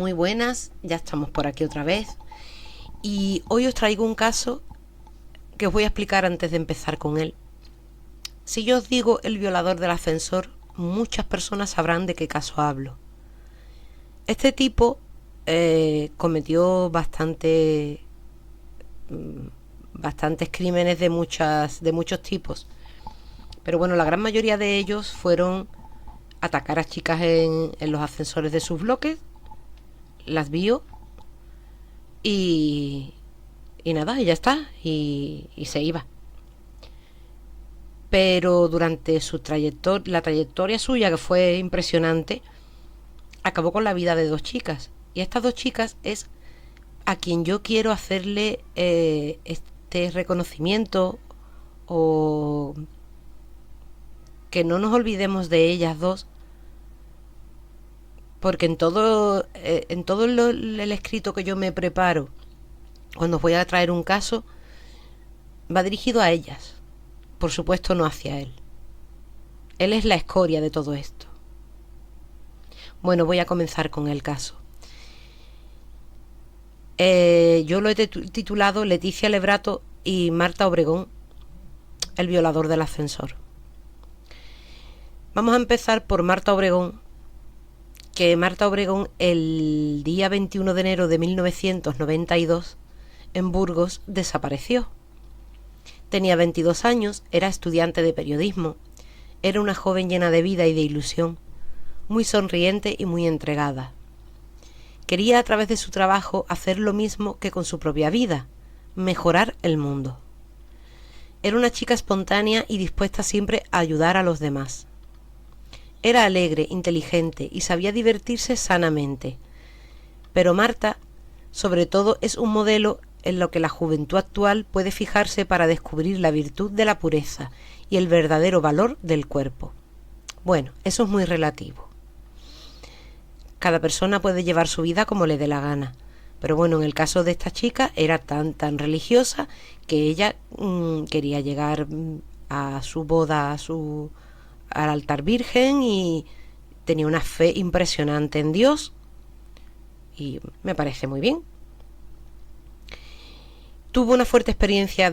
Muy buenas, ya estamos por aquí otra vez y hoy os traigo un caso que os voy a explicar antes de empezar con él. Si yo os digo el violador del ascensor, muchas personas sabrán de qué caso hablo. Este tipo cometió bastantes crímenes de muchos tipos, pero bueno, la gran mayoría de ellos fueron atacar a chicas en los ascensores de sus bloques, las vio y, y nada, y ya está, y se iba. Pero durante la trayectoria suya, que fue impresionante, acabó con la vida de dos chicas. Y estas dos chicas es a quien yo quiero hacerle este reconocimiento, o que no nos olvidemos de ellas dos, porque el escrito que yo me preparo cuando os voy a traer un caso va dirigido a ellas, por supuesto no hacia él. Él es la escoria de todo esto. Bueno, voy a comenzar con el caso. Yo lo he titulado Leticia Lebrato y Marta Obregón, el violador del ascensor. Vamos a empezar por Marta Obregón, que Marta Obregón el día 21 de enero de 1992 en Burgos desapareció. Tenía 22 años, era estudiante de periodismo, era una joven llena de vida y de ilusión, muy sonriente y muy entregada. Quería a través de su trabajo hacer lo mismo que con su propia vida, mejorar el mundo. Era una chica espontánea y dispuesta siempre a ayudar a los demás. Era alegre, inteligente y sabía divertirse sanamente. Pero Marta, sobre todo, es un modelo en lo que la juventud actual puede fijarse para descubrir la virtud de la pureza y el verdadero valor del cuerpo. Bueno, eso es muy relativo. Cada persona puede llevar su vida como le dé la gana. Pero bueno, en el caso de esta chica era tan religiosa que ella quería llegar a su boda, al altar virgen, y tenía una fe impresionante en Dios, y me parece muy bien. Tuvo una fuerte experiencia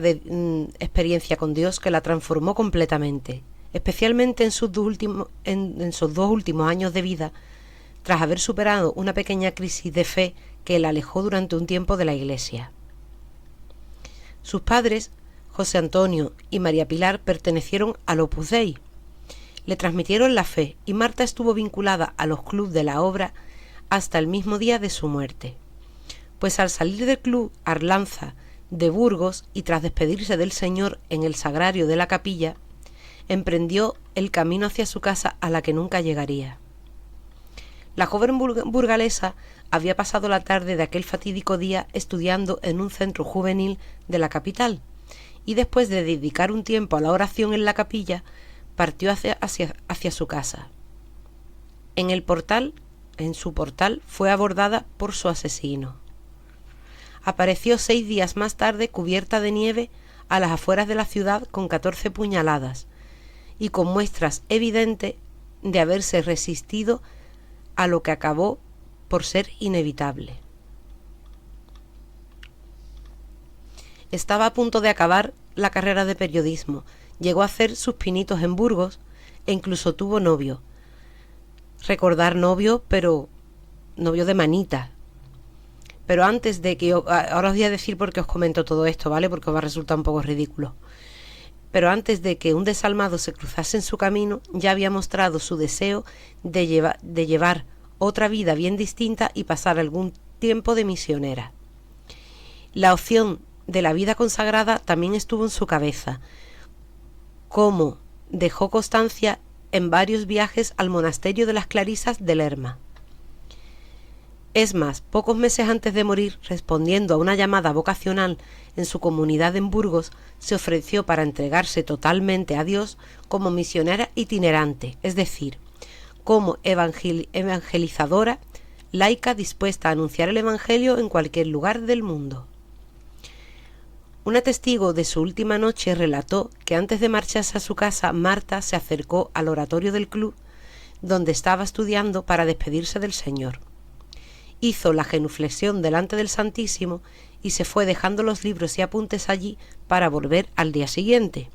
con Dios que la transformó completamente, especialmente en sus dos últimos años de vida, tras haber superado una pequeña crisis de fe que la alejó durante un tiempo de la iglesia. Sus padres, José Antonio y María Pilar, pertenecieron al Opus Dei. Le transmitieron la fe y Marta estuvo vinculada a los clubes de la obra hasta el mismo día de su muerte. Pues al salir del club Arlanza de Burgos y tras despedirse del Señor en el sagrario de la capilla, emprendió el camino hacia su casa, a la que nunca llegaría. La joven burgalesa había pasado la tarde de aquel fatídico día estudiando en un centro juvenil de la capital, y después de dedicar un tiempo a la oración en la capilla, partió hacia su casa. En su portal fue abordada por su asesino. Apareció 6 días más tarde cubierta de nieve a las afueras de la ciudad con 14 puñaladas y con muestras evidentes de haberse resistido a lo que acabó por ser inevitable. Estaba a punto de acabar la carrera de periodismo, llegó a hacer sus pinitos en Burgos e incluso tuvo novio. Recordar novio, pero novio de manita. Pero antes de que ahora os voy a decir por qué os comento todo esto, ¿vale? Porque os va a resultar un poco ridículo. Pero antes de que un desalmado se cruzase en su camino, ya había mostrado su deseo de llevar otra vida bien distinta y pasar algún tiempo de misionera. La opción de la vida consagrada también estuvo en su cabeza, como dejó constancia en varios viajes al monasterio de las Clarisas de Lerma. Es más, pocos meses antes de morir, respondiendo a una llamada vocacional en su comunidad en Burgos, se ofreció para entregarse totalmente a Dios como misionera itinerante, es decir, como evangelizadora laica dispuesta a anunciar el Evangelio en cualquier lugar del mundo. Una testigo de su última noche relató que antes de marcharse a su casa, Marta se acercó al oratorio del club donde estaba estudiando para despedirse del Señor. hizo la genuflexión delante del Santísimo y se fue dejando los libros y apuntes allí para volver al día siguiente,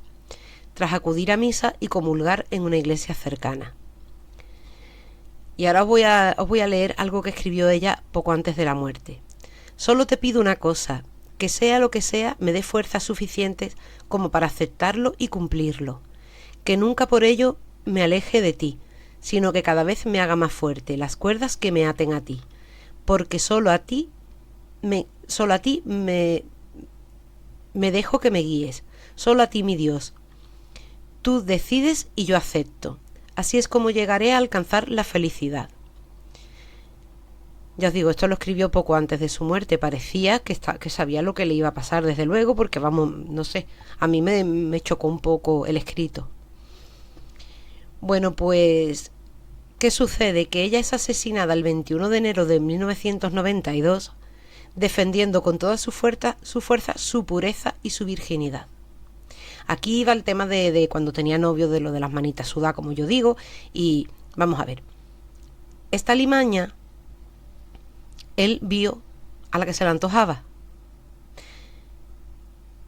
tras acudir a misa y comulgar en una iglesia cercana. Y ahora os voy a leer algo que escribió ella poco antes de la muerte. Solo te pido una cosa, que sea lo que sea, me dé fuerzas suficientes como para aceptarlo y cumplirlo, que nunca por ello me aleje de ti, sino que cada vez me haga más fuerte las cuerdas que me aten a ti, porque solo a ti me dejo que me guíes, solo a ti, mi Dios. Tú decides y yo acepto. Así es como llegaré a alcanzar la felicidad. Ya os digo, esto lo escribió poco antes de su muerte. Parecía que sabía lo que le iba a pasar, desde luego, porque vamos, no sé, a mí me chocó un poco el escrito. Bueno, pues, ¿qué sucede? Que ella es asesinada el 21 de enero de 1992, defendiendo con toda su fuerza, su pureza y su virginidad. Aquí iba el tema de cuando tenía novio, de lo de las manitas sudadas, como yo digo, y vamos a ver. Esta limaña, él vio a la que se le antojaba.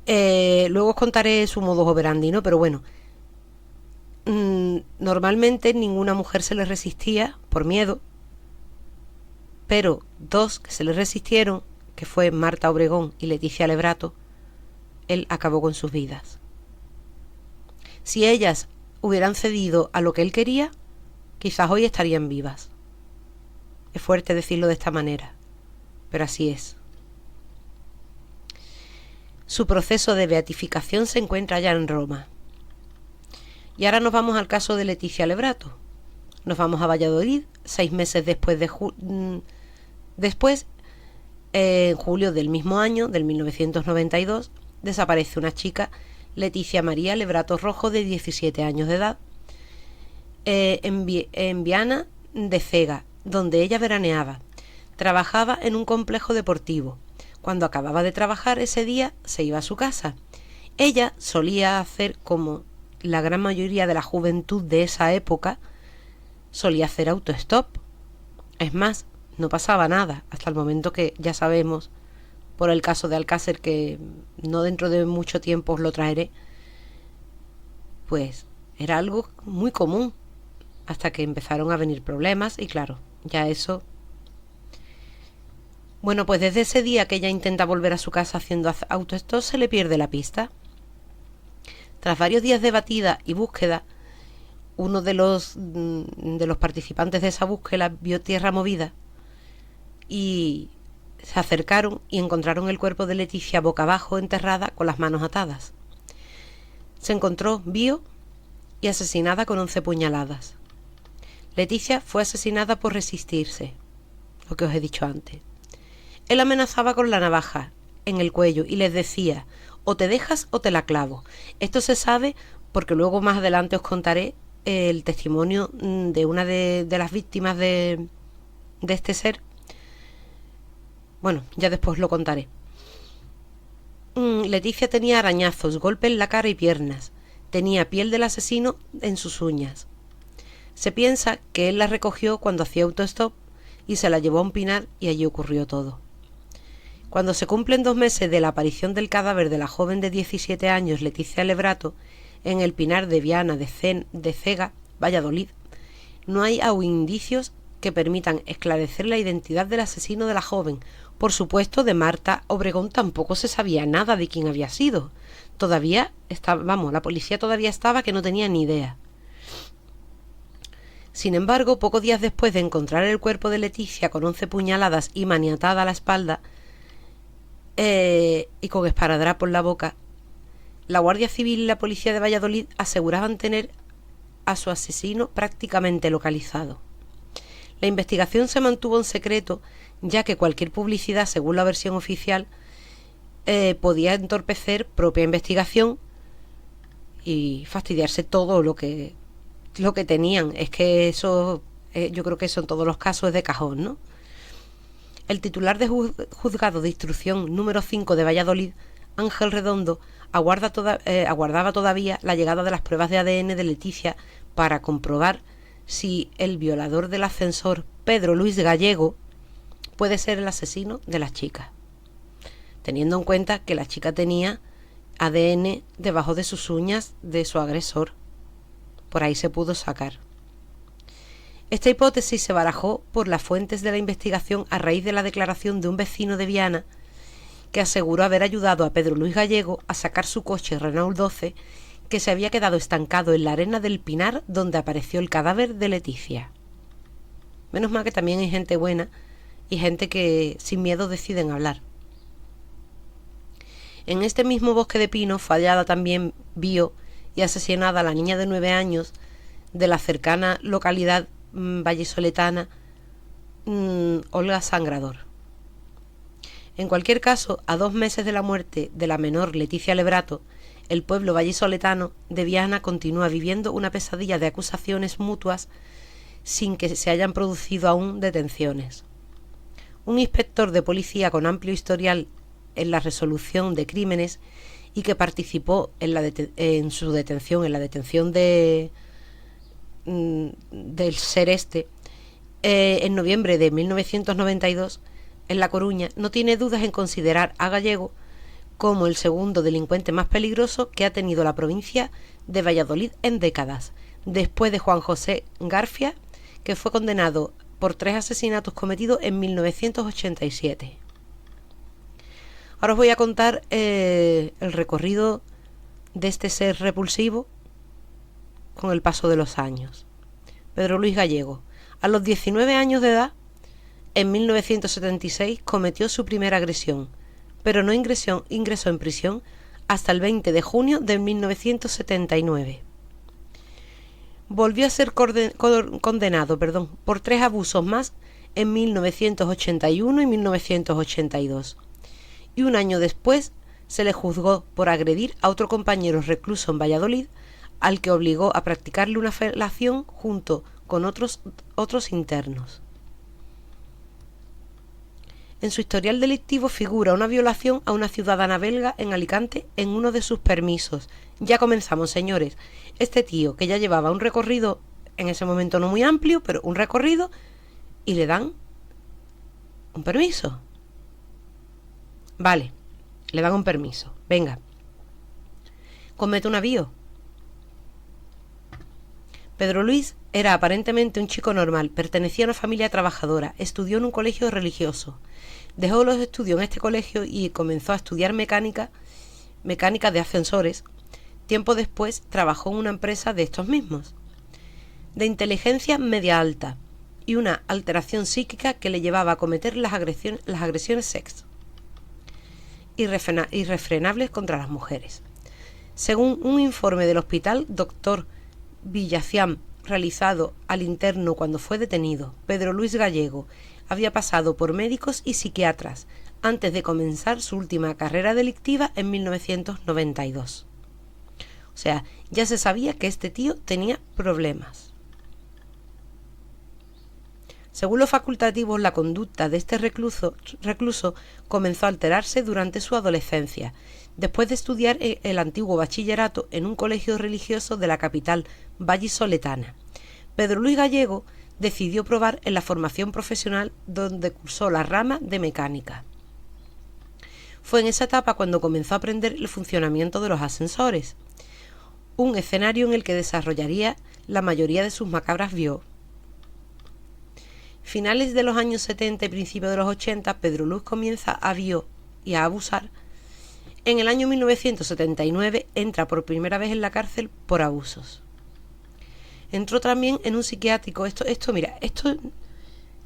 Luego os contaré su modus operandi, ¿no? Pero bueno, normalmente ninguna mujer se le resistía por miedo, pero dos que se le resistieron, que fue Marta Obregón y Leticia Lebrato, él acabó con sus vidas. Si ellas hubieran cedido a lo que él quería, quizás hoy estarían vivas. Es fuerte decirlo de esta manera, pero así es. Su proceso de beatificación se encuentra ya en Roma. Y ahora nos vamos al caso de Leticia Lebrato. Nos vamos a Valladolid, 6 meses después en julio del mismo año, del 1992, desaparece una chica, Leticia María Lebrato Rojo, de 17 años de edad, en Viana de Cega, donde ella veraneaba. Trabajaba en un complejo deportivo. Cuando acababa de trabajar ese día, se iba a su casa. Ella solía hacer, como la gran mayoría de la juventud de esa época, solía hacer autostop. Es más, no pasaba nada, hasta el momento que ya sabemos, por el caso de Alcácer, que no dentro de mucho tiempo os lo traeré, pues era algo muy común, hasta que empezaron a venir problemas y claro, ya eso... Bueno, pues desde ese día que ella intenta volver a su casa haciendo autostop, se le pierde la pista. Tras varios días de batida y búsqueda, uno de los participantes de esa búsqueda vio tierra movida y se acercaron y encontraron el cuerpo de Leticia boca abajo, enterrada, con las manos atadas. Se encontró viva y asesinada con 11 puñaladas. Leticia fue asesinada por resistirse, lo que os he dicho antes. Él amenazaba con la navaja en el cuello y les decía: o te dejas o te la clavo. Esto se sabe porque luego más adelante os contaré el testimonio de una de las víctimas de este ser. Bueno, ya después lo contaré. Leticia tenía arañazos, golpes en la cara y piernas. Tenía piel del asesino en sus uñas. Se piensa que él la recogió cuando hacía autostop y se la llevó a un pinar y allí ocurrió todo. Cuando se cumplen 2 meses de la aparición del cadáver de la joven de 17 años Leticia Lebrato en el pinar de Viana de Cega, Valladolid, no hay aún indicios que permitan esclarecer la identidad del asesino de la joven. Por supuesto, de Marta Obregón tampoco se sabía nada de quién había sido. Todavía estaba, la policía todavía estaba que no tenía ni idea. Sin embargo, pocos días después de encontrar el cuerpo de Leticia con 11 puñaladas y maniatada a la espalda y con esparadrapo en la boca, la Guardia Civil y la policía de Valladolid aseguraban tener a su asesino prácticamente localizado. La investigación se mantuvo en secreto, ya que cualquier publicidad, según la versión oficial, podía entorpecer propia investigación y fastidiarse todo lo que tenían. Es que eso, yo creo que eso en todos los casos es de cajón, ¿no? El titular de juzgado de instrucción número 5 de Valladolid, Ángel Redondo, aguardaba todavía la llegada de las pruebas de ADN de Leticia para comprobar si el violador del ascensor, Pedro Luis Gallego, puede ser el asesino de las chicas, teniendo en cuenta que la chica tenía ADN debajo de sus uñas de su agresor. Por ahí se pudo sacar. Esta hipótesis se barajó por las fuentes de la investigación a raíz de la declaración de un vecino de Viana que aseguró haber ayudado a Pedro Luis Gallego a sacar su coche Renault 12 que se había quedado estancado en la arena del Pinar donde apareció el cadáver de Leticia. Menos mal que también hay gente buena y gente que sin miedo deciden hablar. En este mismo bosque de pinos fue hallada también viva y asesinada la niña de 9 años de la cercana localidad vallisoletana Olga Sangrador. En cualquier caso, a 2 meses de la muerte de la menor Leticia Lebrato, el pueblo vallisoletano de Viana continúa viviendo una pesadilla de acusaciones mutuas sin que se hayan producido aún detenciones. Un inspector de policía con amplio historial en la resolución de crímenes y que participó en la detención del ser en noviembre de 1992 en La Coruña, no tiene dudas en considerar a Gallego como el segundo delincuente más peligroso que ha tenido la provincia de Valladolid en décadas, después de Juan José García, que fue condenado por 3 asesinatos cometidos en 1987. Ahora os voy a contar el recorrido de este ser repulsivo con el paso de los años. Pedro Luis Gallego, a los 19 años de edad, en 1976 cometió su primera agresión, pero no ingresó en prisión hasta el 20 de junio de 1979. Volvió a ser condenado por 3 abusos más en 1981 y 1982. Y un año después se le juzgó por agredir a otro compañero recluso en Valladolid, al que obligó a practicarle una felación junto con otros internos. En su historial delictivo figura una violación a una ciudadana belga en Alicante en uno de sus permisos. Ya comenzamos, señores. Este tío, que ya llevaba un recorrido, en ese momento no muy amplio, pero un recorrido, y le dan un permiso. Vale, le dan un permiso. Venga. Comete un avío. Pedro Luis era aparentemente un chico normal, pertenecía a una familia trabajadora, estudió en un colegio religioso. Dejó los estudios en este colegio y comenzó a estudiar mecánica de ascensores. Tiempo después trabajó en una empresa de estos mismos, de inteligencia media alta y una alteración psíquica que le llevaba a cometer las agresiones sex irrefrenables contra las mujeres. Según un informe del hospital Dr. Villacián realizado al interno cuando fue detenido, Pedro Luis Gallego había pasado por médicos y psiquiatras antes de comenzar su última carrera delictiva en 1992. O sea, ya se sabía que este tío tenía problemas. Según los facultativos, la conducta de este recluso comenzó a alterarse durante su adolescencia, después de estudiar el antiguo bachillerato en un colegio religioso de la capital vallisoletana. Pedro Luis Gallego decidió probar en la formación profesional donde cursó la rama de mecánica. Fue en esa etapa cuando comenzó a aprender el funcionamiento de los ascensores, un escenario en el que desarrollaría la mayoría de sus macabras vio. Finales de los años 70 y principios de los 80, Pedro Luis comienza a vio y a abusar. En el año 1979 entra por primera vez en la cárcel por abusos. Entró también en un psiquiátrico. Esto,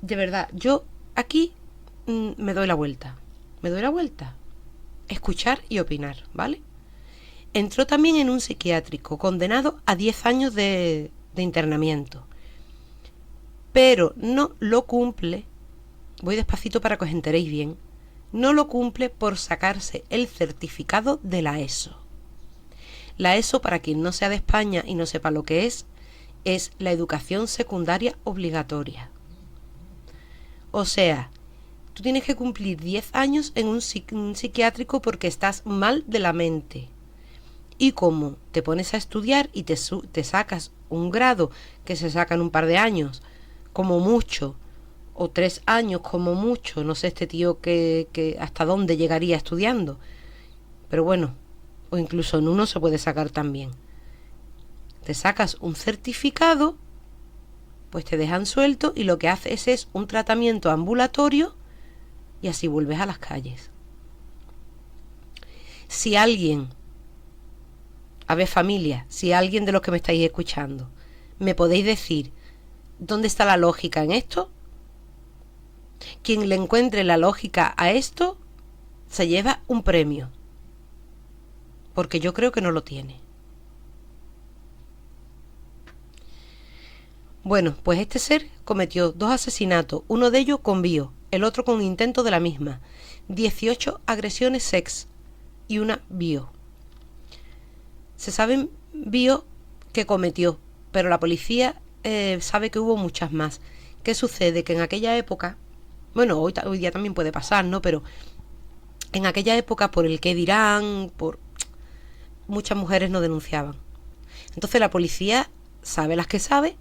de verdad, yo aquí me doy la vuelta. Escuchar y opinar, ¿vale? Entró también en un psiquiátrico, condenado a 10 años de internamiento. Pero no lo cumple, voy despacito para que os enteréis bien, no lo cumple por sacarse el certificado de la ESO. La ESO, para quien no sea de España y no sepa lo que es la educación secundaria obligatoria. O sea, tú tienes que cumplir 10 años en un psiquiátrico porque estás mal de la mente. Y como te pones a estudiar y te sacas un grado que se saca en un par de años, como mucho o 3 años como mucho. No sé este tío que hasta dónde llegaría estudiando. Pero bueno, o incluso en uno se puede sacar también. Te sacas un certificado, pues te dejan suelto y lo que haces es un tratamiento ambulatorio y así vuelves a las calles. Si alguien, a ver familia, si alguien de los que me estáis escuchando, me podéis decir dónde está la lógica en esto, quien le encuentre la lógica a esto se lleva un premio, porque yo creo que no lo tiene. Bueno, pues este ser cometió 2 asesinatos, uno de ellos con bio, el otro con intento de la misma, 18 agresiones sex y una bio. Se saben bio que cometió, pero la policía sabe que hubo muchas más. ¿Qué sucede? Que en aquella época, bueno, hoy día también puede pasar, ¿no? Pero en aquella época, por el qué dirán, por muchas mujeres no denunciaban. Entonces la policía sabe las que sabe,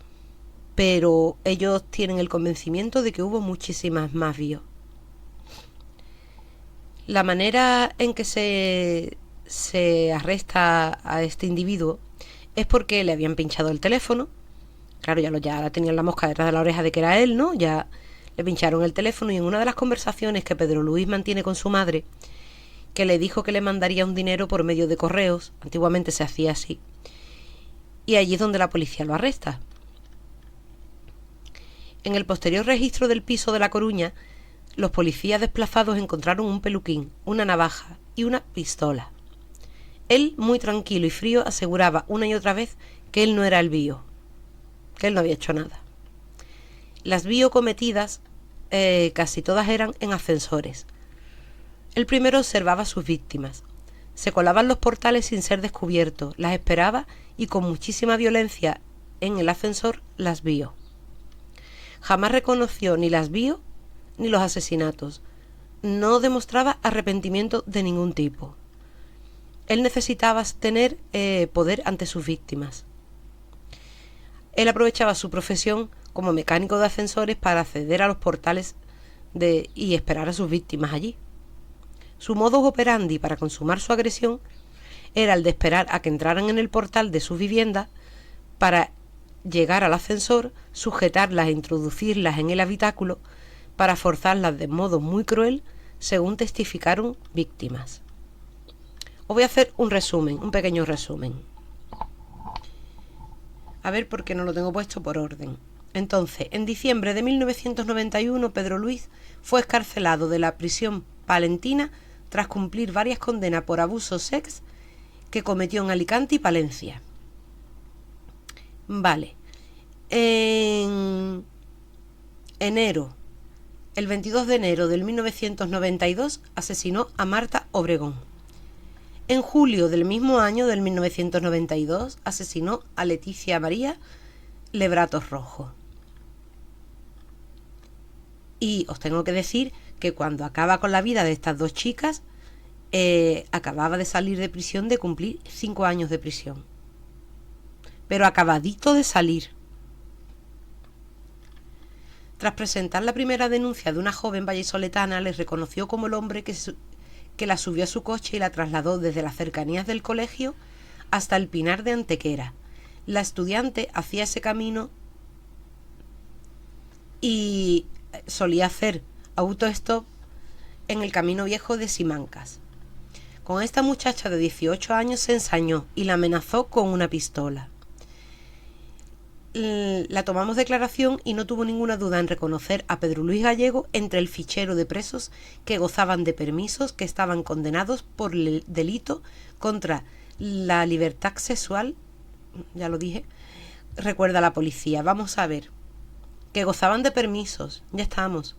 pero ellos tienen el convencimiento de que hubo muchísimas más bios. La manera en que se arresta a este individuo es porque le habían pinchado el teléfono. Claro, ya tenían la mosca detrás de la oreja de que era él, ¿no? Ya le pincharon el teléfono y en una de las conversaciones que Pedro Luis mantiene con su madre, que le dijo que le mandaría un dinero por medio de correos, antiguamente se hacía así, y allí es donde la policía lo arresta. En el posterior registro del piso de La Coruña, los policías desplazados encontraron un peluquín, una navaja y una pistola. Él, muy tranquilo y frío, aseguraba una y otra vez que él no era el bio, que él no había hecho nada. Las bio cometidas casi todas eran en ascensores. El primero observaba a sus víctimas. Se colaba en los portales sin ser descubierto, las esperaba y con muchísima violencia en el ascensor las vio. Jamás reconoció ni las vio ni los asesinatos. No demostraba arrepentimiento de ningún tipo. Él necesitaba tener poder ante sus víctimas. Él aprovechaba su profesión como mecánico de ascensores para acceder a los portales y esperar a sus víctimas allí. Su modus operandi para consumar su agresión era el de esperar a que entraran en el portal de su vivienda para llegar al ascensor, sujetarlas e introducirlas en el habitáculo para forzarlas de modo muy cruel, según testificaron víctimas. Os voy a hacer un resumen, un pequeño resumen. A ver por qué no lo tengo puesto por orden. Entonces, en diciembre de 1991, Pedro Luis fue excarcelado de la prisión palentina tras cumplir varias condenas por abuso sex que cometió en Alicante y Palencia. Vale. En enero, el 22 de enero del 1992, asesinó a Marta Obregón. En julio del mismo año, del 1992, asesinó a Leticia María Lebratos Rojo. Y os tengo que decir que cuando acaba con la vida de estas dos chicas, acababa de salir de prisión, de cumplir 5 años de prisión. Pero acabadito de salir. Tras presentar la primera denuncia de una joven vallisoletana, les reconoció como el hombre que la subió a su coche y la trasladó desde las cercanías del colegio hasta el Pinar de Antequera. La estudiante hacía ese camino y solía hacer autostop en el camino viejo de Simancas. Con esta muchacha de 18 años se ensañó y la amenazó con una pistola. La tomamos declaración y no tuvo ninguna duda en reconocer a Pedro Luis Gallego entre el fichero de presos que gozaban de permisos, que estaban condenados por el delito contra la libertad sexual. Ya lo dije, recuerda la policía. Vamos a ver, que gozaban de permisos, ya estamos.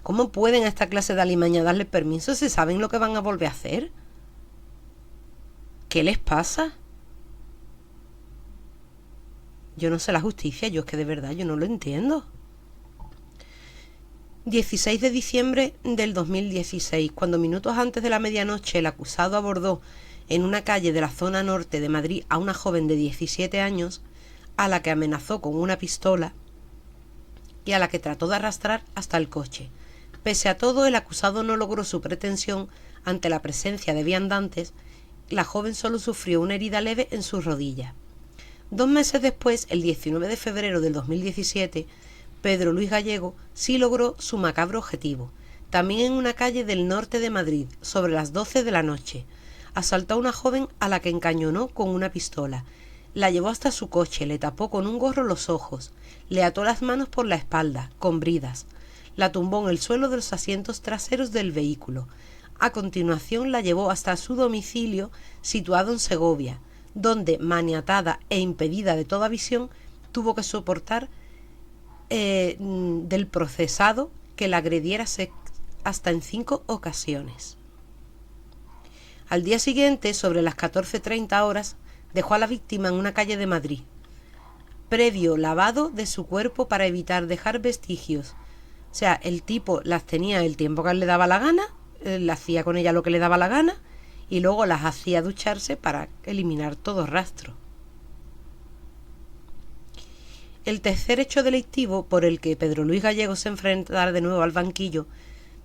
¿Cómo pueden a esta clase de alimaña darle permisos si saben lo que van a volver a hacer? ¿Qué les pasa? Yo no sé la justicia, yo es que de verdad yo no lo entiendo. 16 de diciembre del 2016, cuando minutos antes de la medianoche el acusado abordó en una calle de la zona norte de Madrid a una joven de 17 años, a la que amenazó con una pistola y a la que trató de arrastrar hasta el coche. Pese a todo, el acusado no logró su pretensión ante la presencia de viandantes. La joven solo sufrió una herida leve en sus rodillas. 2 meses después, el 19 de febrero del 2017, Pedro Luis Gallego sí logró su macabro objetivo. También en una calle del norte de Madrid, sobre las 12 de la noche, asaltó a una joven a la que encañonó con una pistola. La llevó hasta su coche, le tapó con un gorro los ojos, le ató las manos por la espalda, con bridas. La tumbó en el suelo de los asientos traseros del vehículo. A continuación la llevó hasta su domicilio situado en Segovia, donde, maniatada e impedida de toda visión, tuvo que soportar del procesado que la agrediera hasta en 5 ocasiones. Al día siguiente, sobre las 14:30 horas, dejó a la víctima en una calle de Madrid, previo lavado de su cuerpo para evitar dejar vestigios. O sea, el tipo las tenía el tiempo que le daba la gana, le hacía con ella lo que le daba la gana y luego las hacía ducharse para eliminar todo rastro. El tercer hecho delictivo por el que Pedro Luis Gallego se enfrentará de nuevo al banquillo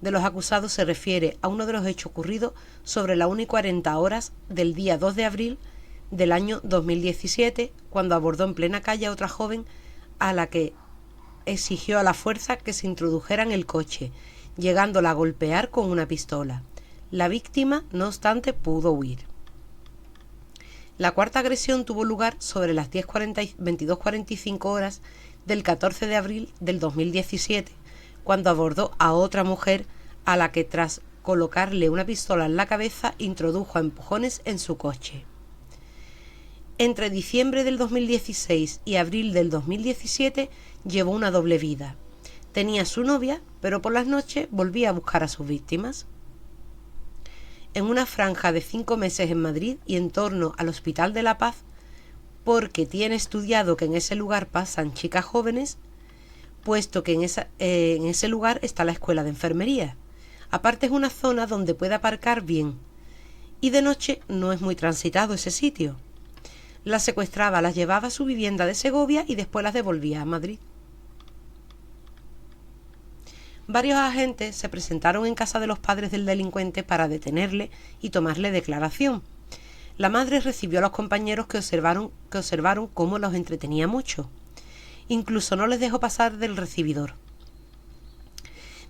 de los acusados se refiere a uno de los hechos ocurridos sobre la 1:40 del día 2 de abril del año 2017, cuando abordó en plena calle a otra joven a la que exigió a la fuerza que se introdujera en el coche, llegándola a golpear con una pistola. La víctima, no obstante, pudo huir. La cuarta agresión tuvo lugar sobre las 22:45 horas del 14 de abril del 2017, cuando abordó a otra mujer a la que, tras colocarle una pistola en la cabeza, introdujo a empujones en su coche. Entre diciembre del 2016 y abril del 2017 llevó una doble vida. Tenía a su novia, pero por las noches volvía a buscar a sus víctimas. En una franja de 5 meses en Madrid y en torno al Hospital de la Paz, porque tiene estudiado que en ese lugar pasan chicas jóvenes, puesto que en ese lugar está la escuela de enfermería. Aparte es una zona donde puede aparcar bien, y de noche no es muy transitado ese sitio. Las secuestraba, las llevaba a su vivienda de Segovia y después las devolvía a Madrid. Varios agentes se presentaron en casa de los padres del delincuente para detenerle y tomarle declaración. La madre recibió a los compañeros que observaron cómo los entretenía mucho. Incluso no les dejó pasar del recibidor.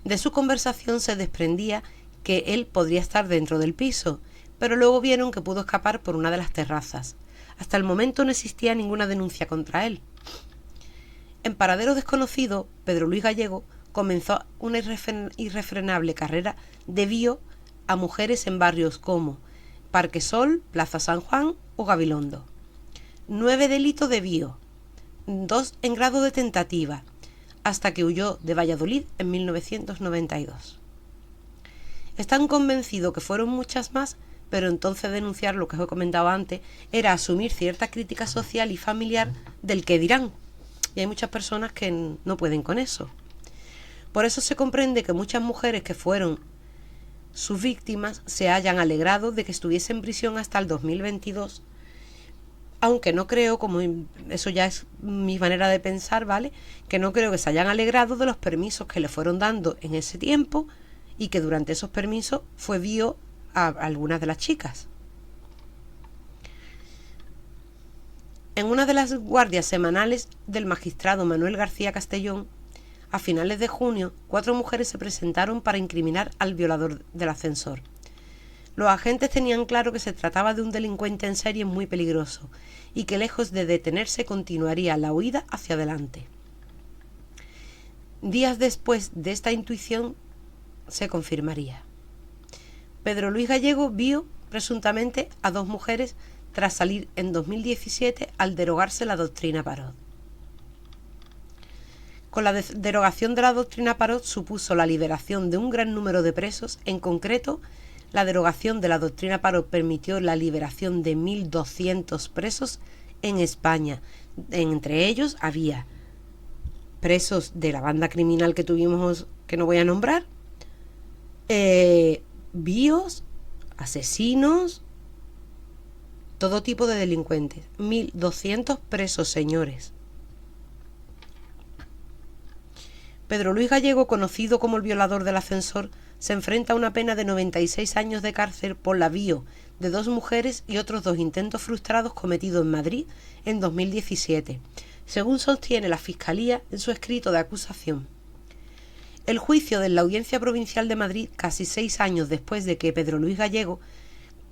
De su conversación se desprendía que él podría estar dentro del piso, pero luego vieron que pudo escapar por una de las terrazas. Hasta el momento no existía ninguna denuncia contra él. En paradero desconocido, Pedro Luis Gallego comenzó una irrefrenable carrera de bio a mujeres en barrios como Parque Sol, Plaza San Juan o Gabilondo. 9 delitos de bio, 2 en grado de tentativa, hasta que huyó de Valladolid en 1992. Están convencidos que fueron muchas más, pero entonces denunciar, lo que os he comentado antes, era asumir cierta crítica social y familiar del que dirán. Y hay muchas personas que no pueden con eso. Por eso se comprende que muchas mujeres que fueron sus víctimas se hayan alegrado de que estuviese en prisión hasta el 2022, aunque no creo, como eso ya es mi manera de pensar, ¿vale?, que no creo que se hayan alegrado de los permisos que le fueron dando en ese tiempo y que durante esos permisos fue bio a algunas de las chicas. En una de las guardias semanales del magistrado Manuel García Castellón, a finales de junio, 4 mujeres se presentaron para incriminar al violador del ascensor. Los agentes tenían claro que se trataba de un delincuente en serie muy peligroso y que, lejos de detenerse, continuaría la huida hacia adelante. Días después de esta intuición se confirmaría. Pedro Luis Gallego vio presuntamente a 2 mujeres tras salir en 2017 al derogarse la doctrina Parot. Con la derogación de la doctrina Parot supuso la liberación de un gran número de presos. En concreto, la derogación de la doctrina Parot permitió la liberación de 1.200 presos en España. Entre ellos había presos de la banda criminal que tuvimos, que no voy a nombrar, bios, asesinos, todo tipo de delincuentes. 1.200 presos, señores. Pedro Luis Gallego, conocido como el violador del ascensor, se enfrenta a una pena de 96 años de cárcel por la avío de 2 mujeres y otros 2 intentos frustrados cometidos en Madrid en 2017, según sostiene la Fiscalía en su escrito de acusación. El juicio de la Audiencia Provincial de Madrid, casi 6 años después de que Pedro Luis Gallego,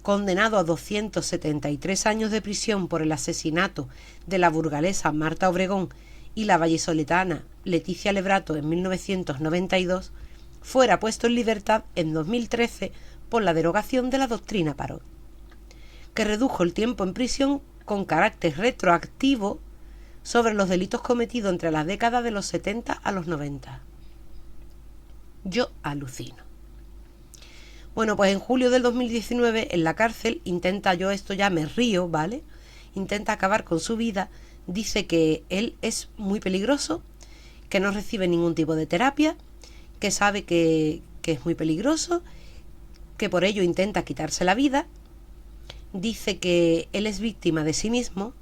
condenado a 273 años de prisión por el asesinato de la burgalesa Marta Obregón y la vallisoletana Leticia Lebrato en 1992, fuera puesto en libertad en 2013 por la derogación de la doctrina Parot, que redujo el tiempo en prisión con carácter retroactivo sobre los delitos cometidos entre las décadas de los 70 a los 90. Yo alucino. Bueno, pues en julio del 2019 en la cárcel intenta, yo esto ya me río, ¿vale? Intenta acabar con su vida, dice que él es muy peligroso, que no recibe ningún tipo de terapia, que sabe que es muy peligroso, que por ello intenta quitarse la vida, dice que él es víctima de sí mismo,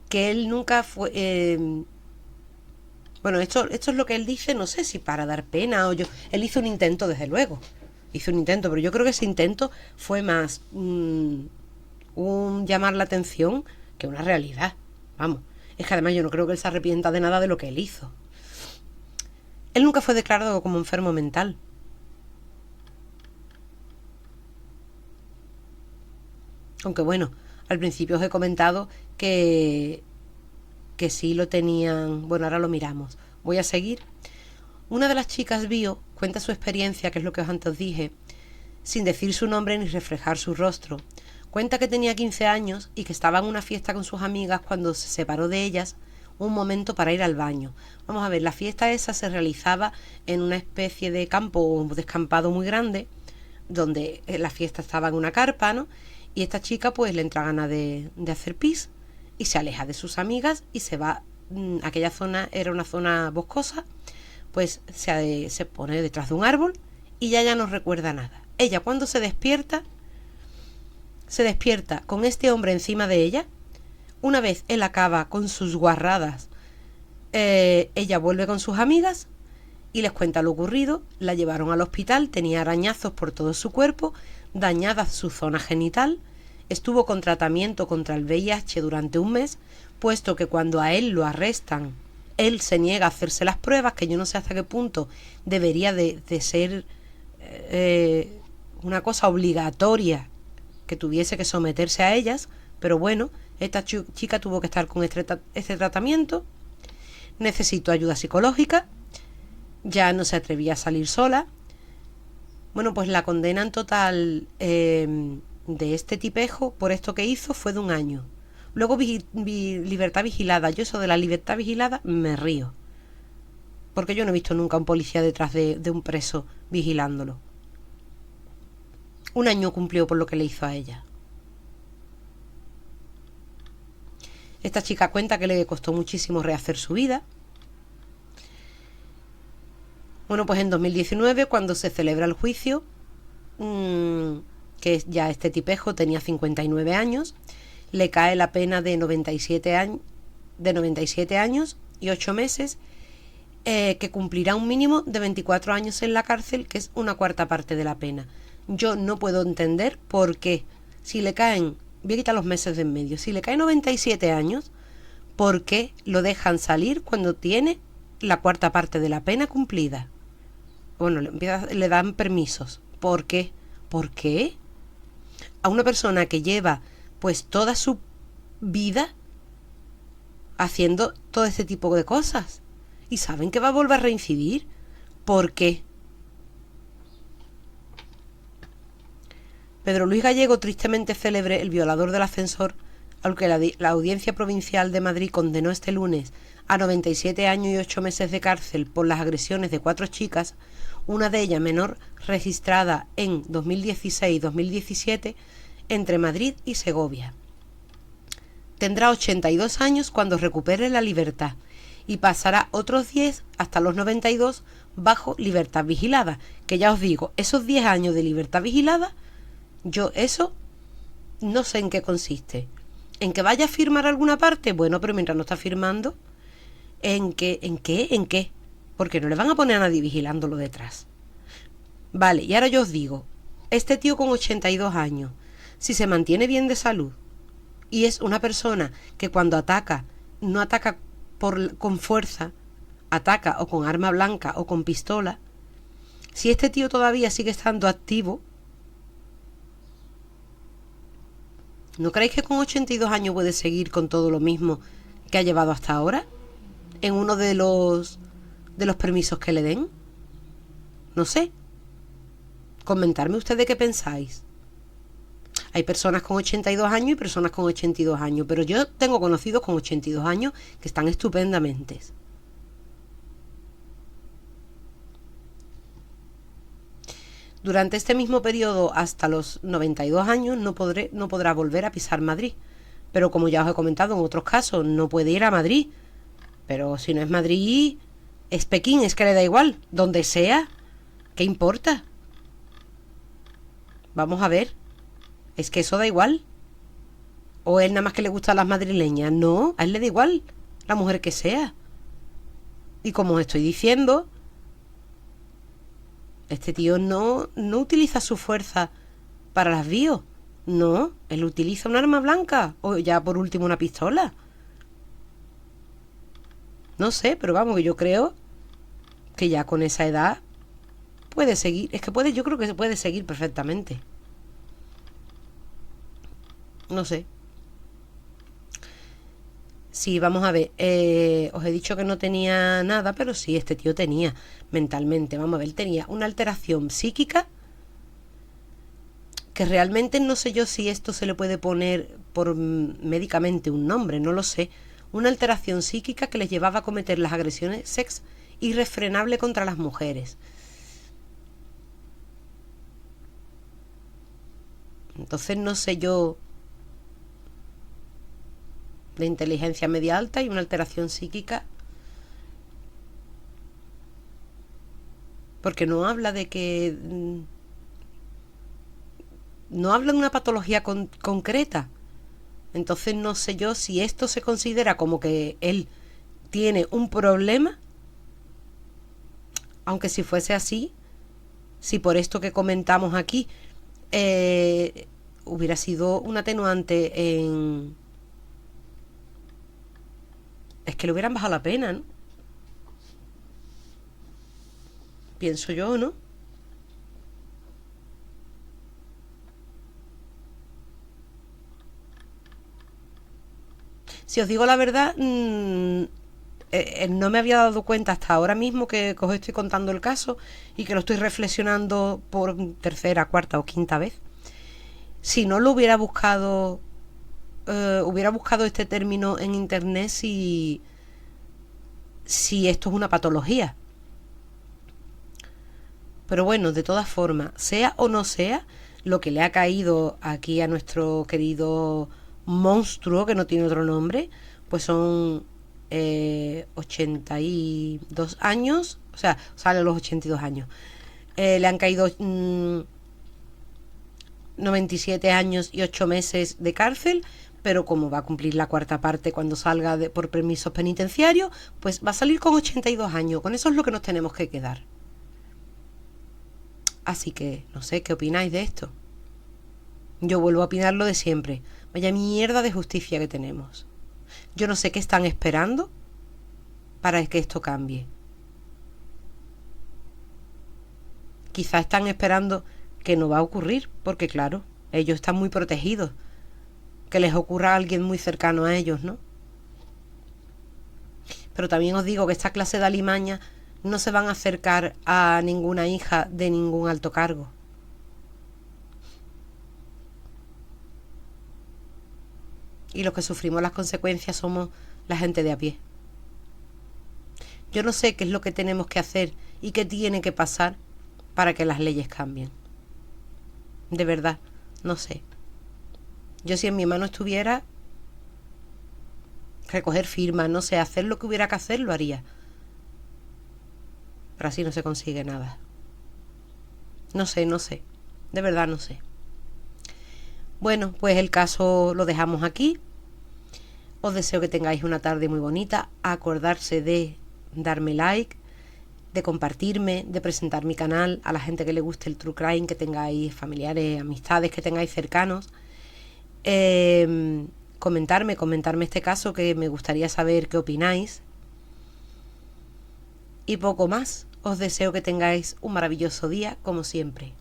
que él nunca fue... bueno, esto es lo que él dice, no sé si para dar pena o yo... Él hizo un intento, desde luego, hizo un intento, pero yo creo que ese intento fue más un llamar la atención que una realidad, vamos. Es que además yo no creo que él se arrepienta de nada de lo que él hizo. Él nunca fue declarado como enfermo mental. Aunque bueno, al principio os he comentado que sí lo tenían... Bueno, ahora lo miramos. Voy a seguir. Una de las chicas bio cuenta su experiencia, que es lo que antes os dije, sin decir su nombre ni reflejar su rostro. Cuenta que tenía 15 años y que estaba en una fiesta con sus amigas cuando se separó de ellas un momento para ir al baño. Vamos a ver, la fiesta esa se realizaba en una especie de campo o descampado muy grande, donde la fiesta estaba en una carpa, ¿no? Y esta chica pues le entra ganas de hacer pis y se aleja de sus amigas y se va. Aquella zona era una zona boscosa, pues se pone detrás de un árbol y ya no recuerda nada. Ella cuando se despierta con este hombre encima de ella. Una vez él acaba con sus guarradas, ella vuelve con sus amigas y les cuenta lo ocurrido. La llevaron al hospital, tenía arañazos por todo su cuerpo, dañada su zona genital, estuvo con tratamiento contra el VIH durante un mes, puesto que cuando a él lo arrestan, él se niega a hacerse las pruebas, que yo no sé hasta qué punto debería de ser una cosa obligatoria que tuviese que someterse a ellas, pero bueno, esta chica tuvo que estar con este tratamiento, necesitó ayuda psicológica, ya no se atrevía a salir sola. Bueno, pues la condena en total de este tipejo por esto que hizo fue de 1 año. Luego libertad vigilada. Yo eso de la libertad vigilada me río, porque yo no he visto nunca a un policía detrás de un preso vigilándolo. 1 año cumplió por lo que le hizo a ella. Esta chica cuenta que le costó muchísimo rehacer su vida. Bueno, pues en 2019, cuando se celebra el juicio, que ya este tipejo tenía 59 años, le cae la pena de 97 años y 8 meses, que cumplirá un mínimo de 24 años en la cárcel, que es 1/4 parte de la pena. Yo no puedo entender por qué, si le caen... Voy a quitar los meses de en medio. Si le cae 97 años, ¿por qué lo dejan salir cuando tiene la 1/4 parte de la pena cumplida? Bueno, le dan permisos. ¿Por qué? ¿Por qué? A una persona que lleva pues toda su vida haciendo todo este tipo de cosas y saben que va a volver a reincidir. ¿Por qué? Pedro Luis Gallego, tristemente célebre, el violador del ascensor, al que la Audiencia Provincial de Madrid condenó este lunes a 97 años y 8 meses de cárcel por las agresiones de 4 chicas, una de ellas menor, registrada en 2016 y 2017 entre Madrid y Segovia. Tendrá 82 años cuando recupere la libertad y pasará otros 10 hasta los 92 bajo libertad vigilada, que ya os digo, esos 10 años de libertad vigilada, yo eso no sé en qué consiste. ¿En que vaya a firmar alguna parte? Bueno, pero mientras no está firmando, ¿en qué? ¿En qué? ¿En qué? Porque no le van a poner a nadie vigilándolo detrás. Vale, y ahora yo os digo, este tío con 82 años, si se mantiene bien de salud y es una persona que cuando ataca, no ataca con fuerza, ataca o con arma blanca o con pistola, si este tío todavía sigue estando activo, ¿no creéis que con 82 años puede seguir con todo lo mismo que ha llevado hasta ahora? En uno de los permisos que le den. No sé. Comentarme ustedes qué pensáis. Hay personas con 82 años y personas con 82 años, pero yo tengo conocidos con 82 años que están estupendamente. Durante este mismo periodo, hasta los 92 años, no podrá volver a pisar Madrid. Pero como ya os he comentado en otros casos, no puede ir a Madrid. Pero si no es Madrid, es Pekín, es que le da igual. Donde sea, ¿qué importa? Vamos a ver. Es que eso da igual. ¿O él nada más que le gustan las madrileñas? No, a él le da igual la mujer que sea. Y como os estoy diciendo, este tío no utiliza su fuerza para las bios. No, él utiliza un arma blanca o ya por último una pistola. No sé, pero vamos, que yo creo que ya con esa edad puede seguir. Es que puede, yo creo que se puede seguir perfectamente. No sé. Sí, vamos a ver. Os he dicho que no tenía nada, pero sí, este tío tenía mentalmente. Vamos a ver, él tenía una alteración psíquica que realmente no sé yo si esto se le puede poner por médicamente un nombre, no lo sé. Una alteración psíquica que les llevaba a cometer las agresiones sex irrefrenable contra las mujeres. Entonces no sé yo, de inteligencia media alta y una alteración psíquica, porque no habla de que no habla de una patología concreta. Entonces no sé yo si esto se considera como que él tiene un problema, aunque si fuese así, si por esto que comentamos aquí hubiera sido un atenuante en... Es que le hubieran bajado la pena, ¿no? Pienso yo, ¿no? Si os digo la verdad, no me había dado cuenta hasta ahora mismo que os estoy contando el caso y que lo estoy reflexionando por tercera, cuarta o quinta vez. Si no lo hubiera buscado este término en internet si esto es una patología. Pero bueno, de todas formas, sea o no sea, lo que le ha caído aquí a nuestro querido monstruo, que no tiene otro nombre, pues son 82 años, o sea, sale a los 82 años. Le han caído 97 años y 8 meses de cárcel, pero como va a cumplir la cuarta parte cuando salga por permisos penitenciarios, pues va a salir con 82 años. Con eso es lo que nos tenemos que quedar. Así que, no sé, ¿qué opináis de esto? Yo vuelvo a opinar lo de siempre. Vaya mierda de justicia que tenemos. Yo no sé qué están esperando para que esto cambie. Quizá están esperando que no va a ocurrir, porque claro, ellos están muy protegidos. Que les ocurra a alguien muy cercano a ellos, ¿no? Pero también os digo que esta clase de alimañas no se van a acercar a ninguna hija de ningún alto cargo. Y los que sufrimos las consecuencias somos la gente de a pie. Yo no sé qué es lo que tenemos que hacer y qué tiene que pasar para que las leyes cambien. De verdad, no sé. Yo si en mi mano estuviera recoger firmas, no sé, hacer lo que hubiera que hacer, lo haría. Pero así no se consigue nada. No sé, no sé. De verdad no sé. Bueno, pues el caso lo dejamos aquí. Os deseo que tengáis una tarde muy bonita. Acordarse de darme like, de compartirme, de presentar mi canal a la gente que le guste el True Crime, que tengáis familiares, amistades, que tengáis cercanos. Comentarme este caso, que me gustaría saber qué opináis. Y poco más. Os deseo que tengáis un maravilloso día, como siempre.